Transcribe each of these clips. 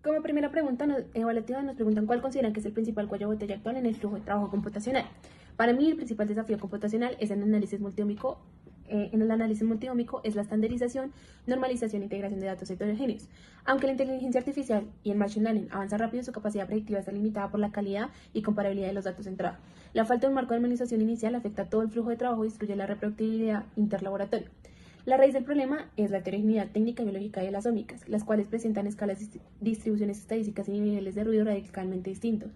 Como primera pregunta evaluativa nos preguntan cuál consideran que es el principal cuello de botella actual en el flujo de trabajo computacional. Para mí el principal desafío computacional es el análisis multiómico. En el análisis multiómico es la estandarización, normalización e integración de datos heterogéneos. Aunque la inteligencia artificial y el machine learning avanza rápido, su capacidad predictiva está limitada por la calidad y comparabilidad de los datos entrados. La falta de un marco de armonización inicial afecta todo el flujo de trabajo y destruye la reproductibilidad interlaboratorio. La raíz del problema es la heterogeneidad técnica y biológica de las ómicas, las cuales presentan escalas, distribuciones estadísticas y niveles de ruido radicalmente distintos.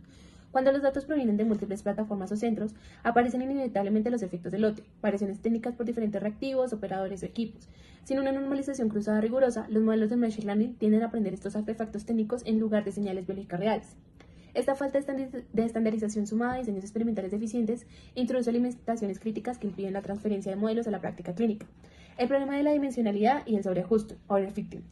Cuando los datos provienen de múltiples plataformas o centros, aparecen inevitablemente los efectos de lote, variaciones técnicas por diferentes reactivos, operadores o equipos. Sin una normalización cruzada rigurosa, los modelos de Machine Learning tienden a aprender estos artefactos técnicos en lugar de señales biológicas reales. Esta falta de estandarización sumada a diseños experimentales deficientes introduce limitaciones críticas que impiden la transferencia de modelos a la práctica clínica. El problema de la dimensionalidad y el sobreajuste, overfitting.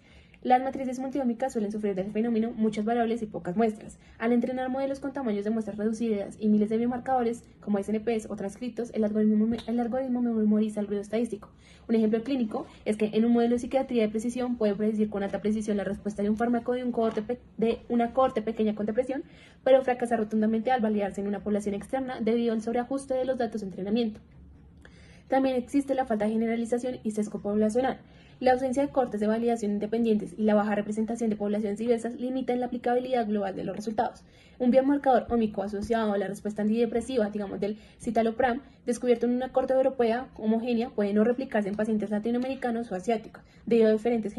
Las matrices multiómicas suelen sufrir del fenómeno muchas variables y pocas muestras. Al entrenar modelos con tamaños de muestras reducidas y miles de biomarcadores, como SNPs o transcriptos, el algoritmo memoriza el ruido estadístico. Un ejemplo clínico es que en un modelo de psiquiatría de precisión puede predecir con alta precisión la respuesta de un fármaco de una cohorte pequeña con depresión, pero fracasa rotundamente al validarse en una población externa debido al sobreajuste de los datos de entrenamiento. También existe la falta de generalización y sesgo poblacional. La ausencia de cortes de validación independientes y la baja representación de poblaciones diversas limitan la aplicabilidad global de los resultados. Un biomarcador ómico asociado a la respuesta antidepresiva, digamos del citalopram, descubierto en una corte europea homogénea, puede no replicarse en pacientes latinoamericanos o asiáticos, debido a diferencias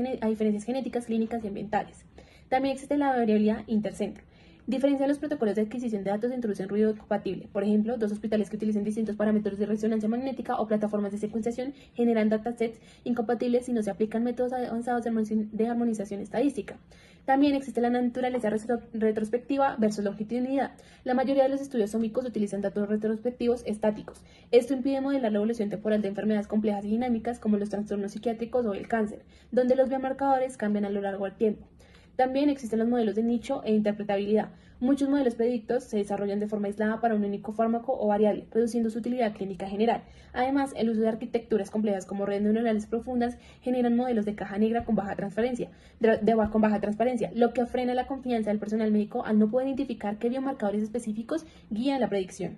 genéticas, clínicas y ambientales. También existe la variabilidad intercentro. Diferencia los protocolos de adquisición de datos introducen ruido compatible. Por ejemplo, dos hospitales que utilicen distintos parámetros de resonancia magnética o plataformas de secuenciación generan datasets incompatibles si no se aplican métodos avanzados de armonización estadística. También existe la naturaleza retrospectiva versus longitudinalidad. La mayoría de los estudios ómicos utilizan datos retrospectivos estáticos. Esto impide modelar la evolución temporal de enfermedades complejas y dinámicas como los trastornos psiquiátricos o el cáncer, donde los biomarcadores cambian a lo largo del tiempo. También existen los modelos de nicho e interpretabilidad. Muchos modelos predictos se desarrollan de forma aislada para un único fármaco o variable, reduciendo su utilidad clínica general. Además, el uso de arquitecturas complejas como redes neuronales profundas generan modelos de caja negra con baja transparencia, lo que frena la confianza del personal médico al no poder identificar qué biomarcadores específicos guían la predicción.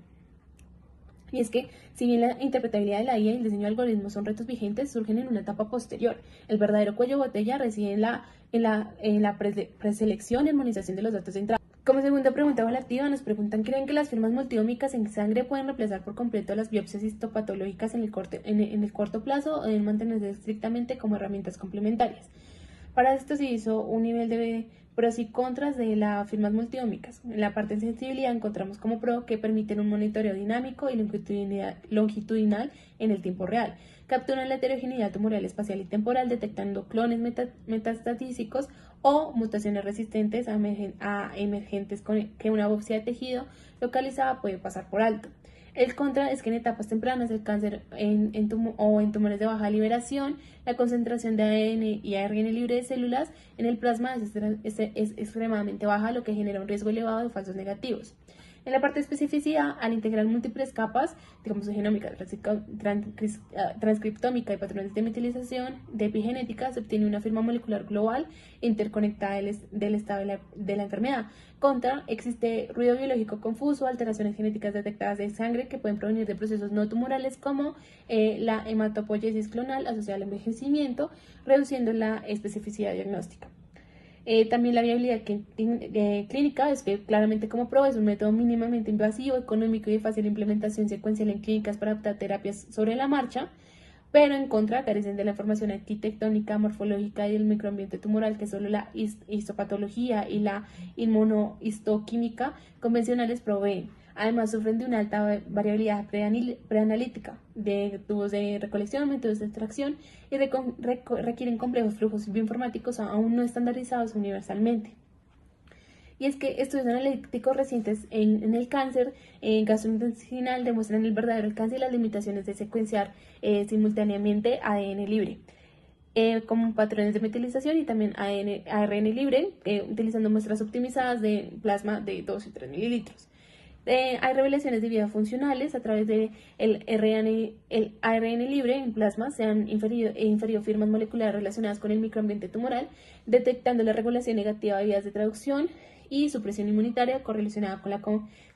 Y es que, si bien la interpretabilidad de la IA y el diseño de algoritmos son retos vigentes, surgen en una etapa posterior. El verdadero cuello de botella reside en la preselección y armonización de los datos de entrada. Como segunda pregunta evaluativa, nos preguntan: ¿creen que las firmas multiómicas en sangre pueden reemplazar por completo las biopsias histopatológicas en el corto plazo o deben mantenerse estrictamente como herramientas complementarias? Para esto se hizo un nivel de pros y contras de las firmas multiómicas. En la parte de sensibilidad encontramos como pro que permiten un monitoreo dinámico y longitudinal en el tiempo real. Capturan la heterogeneidad tumoral espacial y temporal detectando clones metastasísicos o mutaciones resistentes a emergentes que una biopsia de tejido localizada puede pasar por alto. El contra es que en etapas tempranas del cáncer en tumores de baja liberación, la concentración de ADN y ARN libre de células en el plasma es extremadamente baja, lo que genera un riesgo elevado de falsos negativos. En la parte de especificidad, al integrar múltiples capas, digamos genómica, transcriptómica y patrones de metilización de epigenética, se obtiene una firma molecular global interconectada del estado de la enfermedad. Contra, existe ruido biológico confuso, alteraciones genéticas detectadas de sangre que pueden provenir de procesos no tumorales como la hematopoiesis clonal asociada al envejecimiento, reduciendo la especificidad diagnóstica. También la viabilidad clínica es que claramente como prueba es un método mínimamente invasivo, económico y de fácil implementación secuencial en clínicas para adaptar terapias sobre la marcha, pero en contra carecen de la información arquitectónica, morfológica y del microambiente tumoral que solo la histopatología y la inmunohistoquímica convencionales proveen. Además, sufren de una alta variabilidad preanalítica de tubos de recolección, métodos de extracción y requieren complejos flujos bioinformáticos aún no estandarizados universalmente. Y es que estudios analíticos recientes en el cáncer gastrointestinal demuestran el verdadero alcance y las limitaciones de secuenciar simultáneamente ADN libre. Como patrones de metilización y también ARN libre, utilizando muestras optimizadas de plasma de 2 y 3 mililitros. Hay revelaciones de vida funcionales a través de el ARN libre en plasma. Se han inferido firmas moleculares relacionadas con el microambiente tumoral, detectando la regulación negativa de vías de traducción y supresión inmunitaria correlacionada con la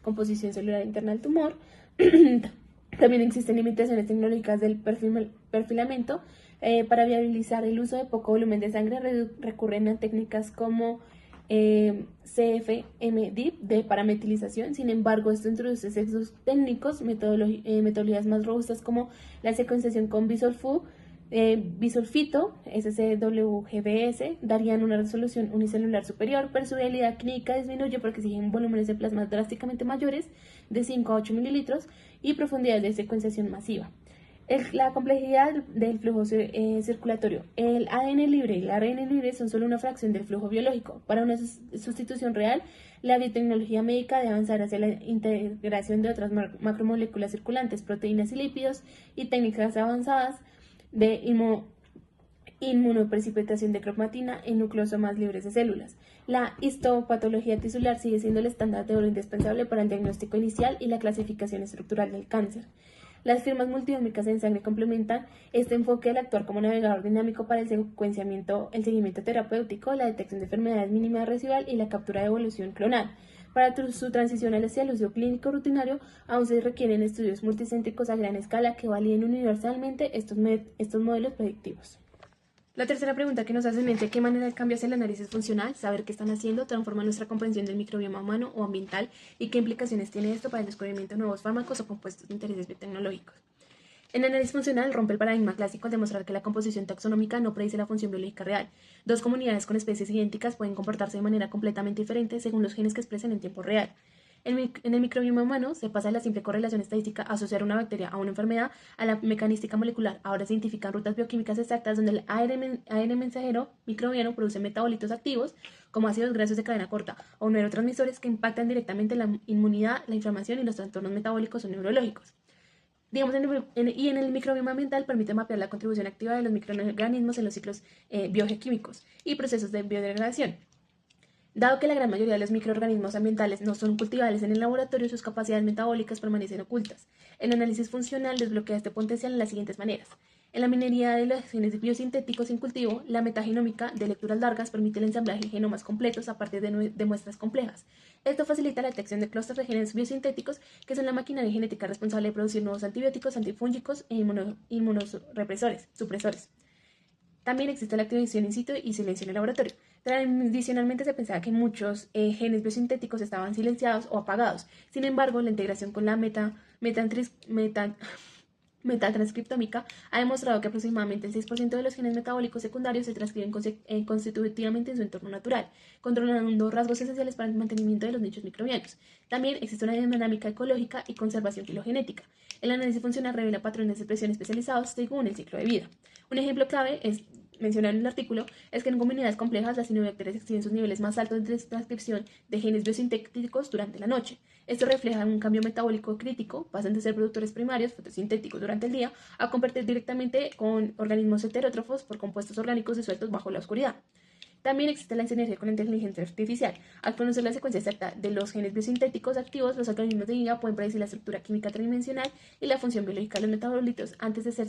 composición celular interna del tumor. También existen limitaciones tecnológicas del perfilamiento. Para viabilizar el uso de poco volumen de sangre recurren a técnicas como CFMDIP de parametilización. Sin embargo, esto introduce sesgos técnicos. Metodologías más robustas como la secuenciación con bisulfito, SCWGBS, darían una resolución unicelular superior, pero su viabilidad clínica disminuye porque exigen volúmenes de plasma drásticamente mayores, de 5 a 8 mililitros, y profundidades de secuenciación masiva. La complejidad del flujo circulatorio. El ADN libre y el ARN libre son solo una fracción del flujo biológico. Para una sustitución real, la biotecnología médica debe avanzar hacia la integración de otras macromoléculas circulantes, proteínas y lípidos, y técnicas avanzadas de inmunoprecipitación de cromatina en nucleosomas libres de células. La histopatología tisular sigue siendo el estándar de oro indispensable para el diagnóstico inicial y la clasificación estructural del cáncer. Las firmas multidómicas en sangre complementan este enfoque al actuar como navegador dinámico para el seguimiento terapéutico, la detección de enfermedades mínima residual y la captura de evolución clonal. Para su transición hacia el uso clínico rutinario, aún se requieren estudios multicéntricos a gran escala que validen universalmente estos modelos predictivos. La tercera pregunta que nos hacen es: ¿de qué manera el cambio hacia el análisis funcional, saber qué están haciendo, transforma nuestra comprensión del microbioma humano o ambiental, y qué implicaciones tiene esto para el descubrimiento de nuevos fármacos o compuestos de intereses biotecnológicos? El análisis funcional rompe el paradigma clásico al demostrar que la composición taxonómica no predice la función biológica real. Dos comunidades con especies idénticas pueden comportarse de manera completamente diferente según los genes que expresen en tiempo real. En el microbioma humano se pasa de la simple correlación estadística a asociar una bacteria a una enfermedad a la mecanística molecular. Ahora se identifican rutas bioquímicas exactas donde el ARN mensajero microbiano produce metabolitos activos como ácidos grasos de cadena corta o neurotransmisores que impactan directamente la inmunidad, la inflamación y los trastornos metabólicos o neurológicos. Y en el microbioma ambiental permite mapear la contribución activa de los microorganismos en los ciclos biogeoquímicos y procesos de biodegradación. Dado que la gran mayoría de los microorganismos ambientales no son cultivables en el laboratorio, sus capacidades metabólicas permanecen ocultas. El análisis funcional desbloquea este potencial en las siguientes maneras. En la minería de los genes biosintéticos en cultivo, la metagenómica de lecturas largas permite el ensamblaje de genomas completos a partir de muestras complejas. Esto facilita la detección de clústeres de genes biosintéticos, que son la maquinaria genética responsable de producir nuevos antibióticos, antifúngicos e supresores. También existe la activación in situ y silencio en el laboratorio. Tradicionalmente se pensaba que muchos genes biosintéticos estaban silenciados o apagados. Sin embargo, la integración con la metatranscriptómica ha demostrado que aproximadamente el 6% de los genes metabólicos secundarios se transcriben constitutivamente en su entorno natural, controlando rasgos esenciales para el mantenimiento de los nichos microbianos. También existe una dinámica ecológica y conservación filogenética. El análisis funcional revela patrones de expresión especializados según el ciclo de vida. Un ejemplo clave es mencionado en el artículo es que en comunidades complejas las cianobacterias exhiben sus niveles más altos de transcripción de genes biosintéticos durante la noche. Esto refleja un cambio metabólico crítico, pasan de ser productores primarios fotosintéticos durante el día a convertir directamente con organismos heterótrofos por compuestos orgánicos disueltos bajo la oscuridad. También existe la sinergia con la inteligencia artificial. Al conocer la secuencia exacta de los genes biosintéticos activos, los organismos de IA pueden predecir la estructura química tridimensional y la función biológica de los metabolitos antes de ser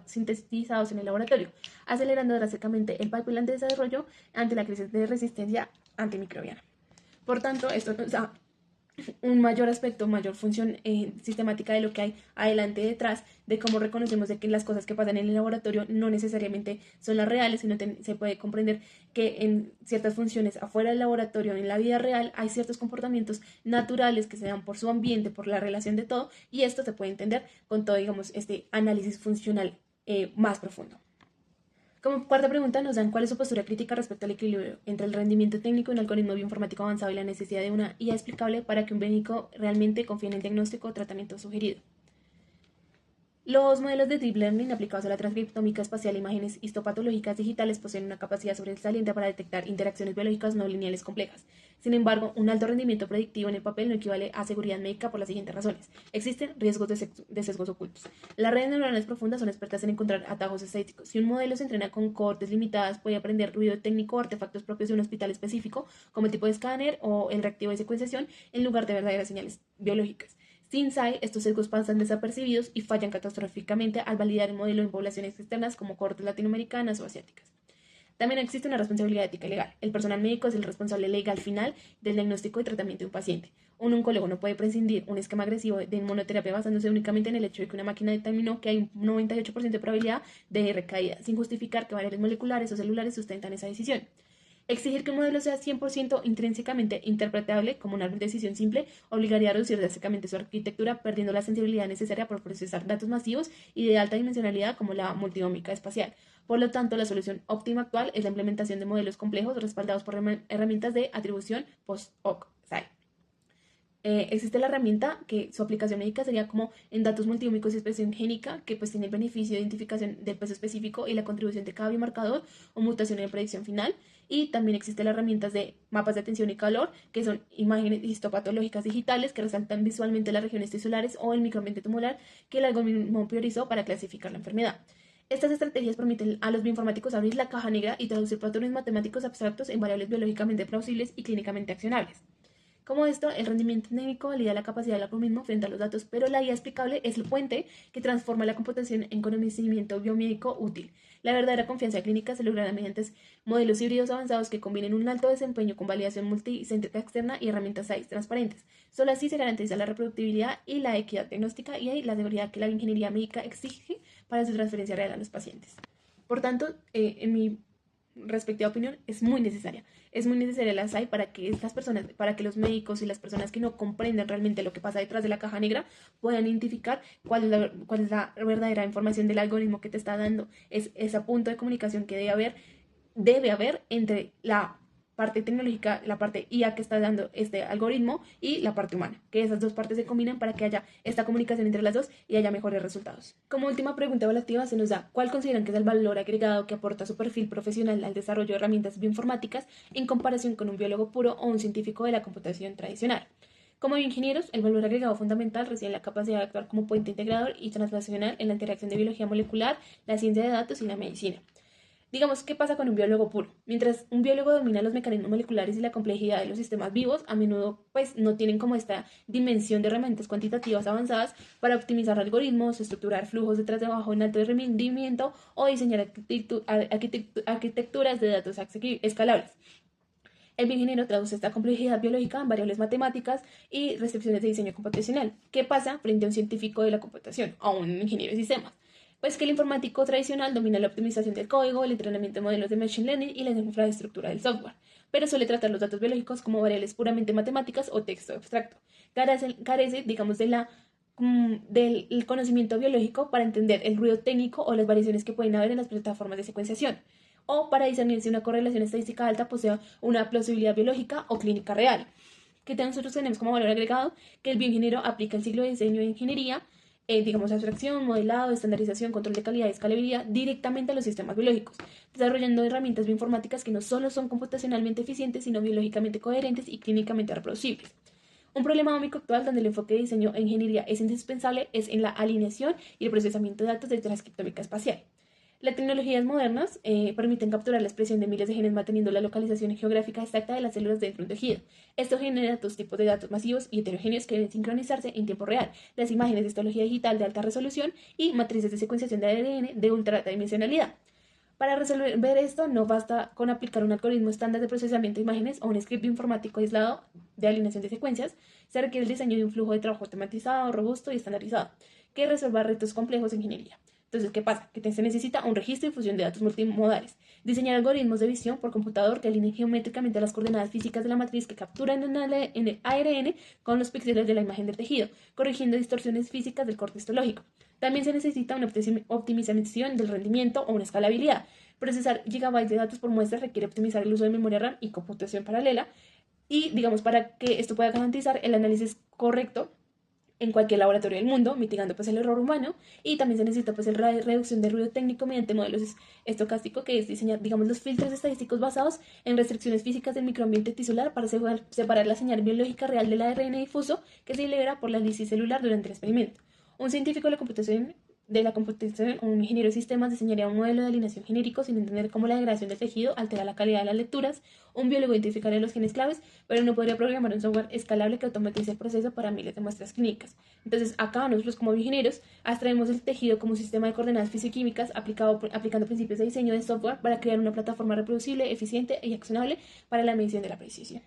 sintetizados en el laboratorio, acelerando drásticamente el pipeline de desarrollo ante la crisis de resistencia antimicrobiana. Por tanto, esto nos da un mayor aspecto, mayor función sistemática de lo que hay adelante detrás, de cómo reconocemos de que las cosas que pasan en el laboratorio no necesariamente son las reales, sino se puede comprender que en ciertas funciones afuera del laboratorio, en la vida real, hay ciertos comportamientos naturales que se dan por su ambiente, por la relación de todo, y esto se puede entender con todo, digamos, este análisis funcional más profundo. Como cuarta pregunta nos dan cuál es su postura crítica respecto al equilibrio entre el rendimiento técnico de un algoritmo bioinformático avanzado y la necesidad de una IA explicable para que un médico realmente confíe en el diagnóstico o tratamiento sugerido. Los modelos de Deep Learning aplicados a la transcriptómica espacial e imágenes histopatológicas digitales poseen una capacidad sobresaliente para detectar interacciones biológicas no lineales complejas. Sin embargo, un alto rendimiento predictivo en el papel no equivale a seguridad médica por las siguientes razones. Existen riesgos de sesgos ocultos. Las redes neuronales profundas son expertas en encontrar atajos estadísticos. Si un modelo se entrena con cohortes limitadas, puede aprender ruido técnico o artefactos propios de un hospital específico, como el tipo de escáner o el reactivo de secuenciación, en lugar de verdaderas señales biológicas. Sin SAI, estos sesgos pasan desapercibidos y fallan catastróficamente al validar el modelo en poblaciones externas como cohortes latinoamericanas o asiáticas. También existe una responsabilidad ética y legal. El personal médico es el responsable legal final del diagnóstico y tratamiento de un paciente. Un oncólogo no puede prescindir un esquema agresivo de inmunoterapia basándose únicamente en el hecho de que una máquina determinó que hay un 98% de probabilidad de recaída, sin justificar que variables moleculares o celulares sustentan esa decisión. Exigir que un modelo sea 100% intrínsecamente interpretable como una decisión simple obligaría a reducir drásticamente su arquitectura, perdiendo la sensibilidad necesaria para procesar datos masivos y de alta dimensionalidad como la multidómica espacial. Por lo tanto, la solución óptima actual es la implementación de modelos complejos respaldados por herramientas de atribución post-hoc. Existe la herramienta que su aplicación médica sería como en datos multidómicos y expresión génica, que pues tiene el beneficio de identificación del peso específico y la contribución de cada biomarcador o mutación en la predicción final. Y también existen las herramientas de mapas de tensión y calor, que son imágenes histopatológicas digitales que resaltan visualmente las regiones tisulares o el microambiente tumoral que el algoritmo priorizó para clasificar la enfermedad. Estas estrategias permiten a los bioinformáticos abrir la caja negra y traducir patrones matemáticos abstractos en variables biológicamente plausibles y clínicamente accionables. Como esto, el rendimiento técnico valida la capacidad del algoritmo frente a los datos, pero la IA explicable es el puente que transforma la computación en conocimiento biomédico útil. La verdadera confianza clínica se logrará mediante modelos híbridos avanzados que combinen un alto desempeño con validación multicéntrica externa y herramientas SAIS transparentes. Solo así se garantiza la reproductibilidad y la equidad diagnóstica y la seguridad que la ingeniería médica exige para su transferencia real a los pacientes. Por tanto, en mi respectiva opinión, es muy necesaria. Es muy necesaria la SAI para que estas personas, para que los médicos y las personas que no comprenden realmente lo que pasa detrás de la caja negra puedan identificar cuál es la verdadera información del algoritmo que te está dando. Es ese punto de comunicación que debe haber entre la parte tecnológica, la parte IA que está dando este algoritmo y la parte humana, que esas dos partes se combinan para que haya esta comunicación entre las dos y haya mejores resultados. Como última pregunta evaluativa se nos da, ¿cuál consideran que es el valor agregado que aporta su perfil profesional al desarrollo de herramientas bioinformáticas en comparación con un biólogo puro o un científico de la computación tradicional? Como bioingenieros, el valor agregado fundamental reside en la capacidad de actuar como puente integrador y translacional en la interacción de biología molecular, la ciencia de datos y la medicina. Digamos, ¿qué pasa con un biólogo puro? Mientras un biólogo domina los mecanismos moleculares y la complejidad de los sistemas vivos, a menudo pues no tienen como esta dimensión de herramientas cuantitativas avanzadas para optimizar algoritmos, estructurar flujos de trabajo en alto rendimiento o diseñar arquitecturas de datos escalables. El bioingeniero traduce esta complejidad biológica en variables matemáticas y restricciones de diseño computacional. ¿Qué pasa frente a un científico de la computación o a un ingeniero de sistemas? Pues que el informático tradicional domina la optimización del código, el entrenamiento de modelos de machine learning y la infraestructura del software, pero suele tratar los datos biológicos como variables puramente matemáticas o texto abstracto. Carece digamos, del conocimiento biológico para entender el ruido técnico o las variaciones que pueden haber en las plataformas de secuenciación, o para discernir si una correlación estadística alta posee una plausibilidad biológica o clínica real. Que nosotros tenemos como valor agregado que el bioingeniero aplica el ciclo de diseño de ingeniería, digamos, abstracción, modelado, estandarización, control de calidad y escalabilidad directamente a los sistemas biológicos, desarrollando herramientas bioinformáticas que no solo son computacionalmente eficientes, sino biológicamente coherentes y clínicamente reproducibles. Un problema único actual donde el enfoque de diseño e ingeniería es indispensable es en la alineación y el procesamiento de datos de transcriptómica espacial. Las tecnologías modernas permiten capturar la expresión de miles de genes manteniendo la localización geográfica exacta de las células dentro de un tejido. Esto genera dos tipos de datos masivos y heterogéneos que deben sincronizarse en tiempo real: las imágenes de histología digital de alta resolución y matrices de secuenciación de ADN de ultradimensionalidad. Para resolver esto, no basta con aplicar un algoritmo estándar de procesamiento de imágenes o un script informático aislado de alineación de secuencias. Se requiere el diseño de un flujo de trabajo automatizado, robusto y estandarizado, que resuelva retos complejos de ingeniería. Entonces, ¿qué pasa? Que se necesita un registro y fusión de datos multimodales. Diseñar algoritmos de visión por computador que alineen geométricamente las coordenadas físicas de la matriz que capturan en el ARN con los píxeles de la imagen del tejido, corrigiendo distorsiones físicas del corte histológico. También se necesita una optimización del rendimiento o una escalabilidad. Procesar gigabytes de datos por muestra requiere optimizar el uso de memoria RAM y computación paralela. Y, digamos, para que esto pueda garantizar el análisis correcto en cualquier laboratorio del mundo, mitigando pues el error humano, y también se necesita pues reducción de ruido técnico mediante modelos estocásticos, que es diseñar, digamos, los filtros estadísticos basados en restricciones físicas del microambiente tisular para separar la señal biológica real del ARN difuso que se libera por la lisis celular durante el experimento. Un científico de la computación, un ingeniero de sistemas diseñaría un modelo de alineación genérico sin entender cómo la degradación del tejido altera la calidad de las lecturas. Un biólogo identificaría los genes claves, pero no podría programar un software escalable que automatice el proceso para miles de muestras clínicas. Entonces, acá nosotros como ingenieros abstraemos el tejido como un sistema de coordenadas físico-químicas aplicando principios de diseño de software para crear una plataforma reproducible, eficiente y accionable para la medición de la precisión.